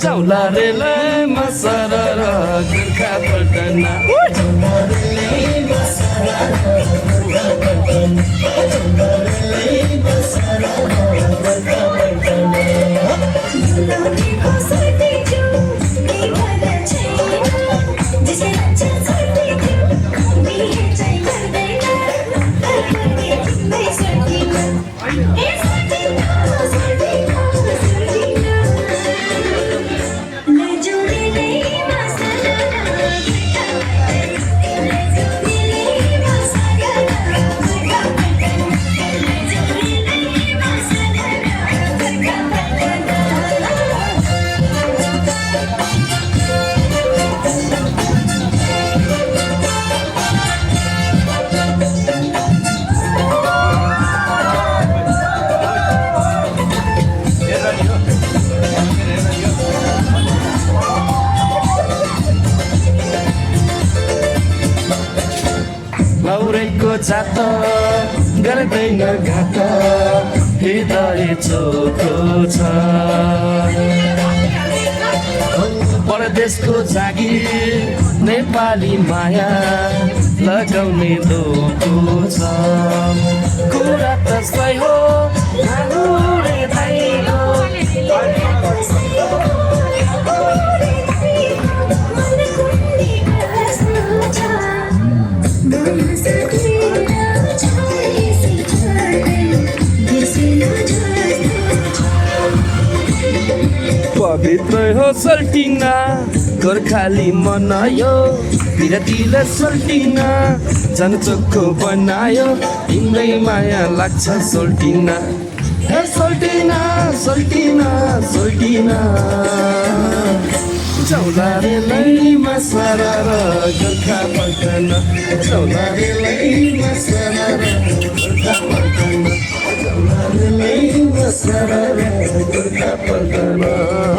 जाउला रेलै मसरा र गोर्खा पल्टन लौरेको जात गर्दैन घात हृदय चोखो छ परदेशको जागिर नेपाली माया लगाउने दोको छ कुरा त सही हो पवित्र हो सल्टिना गोर्खाली मनायो तिरतिर सल्टिना झन् चोखो बनायो तिम्रै माया लाग्छ सल्टिना हे सल्टिना सल्टिना सल्टिना जाउला रेलैमा सारा र गोर्खा पल्टन जाउला रेलैमा सारा र गोर्खा पल्टन जाउला रेलैमा सारा र गोर्खा पल्टन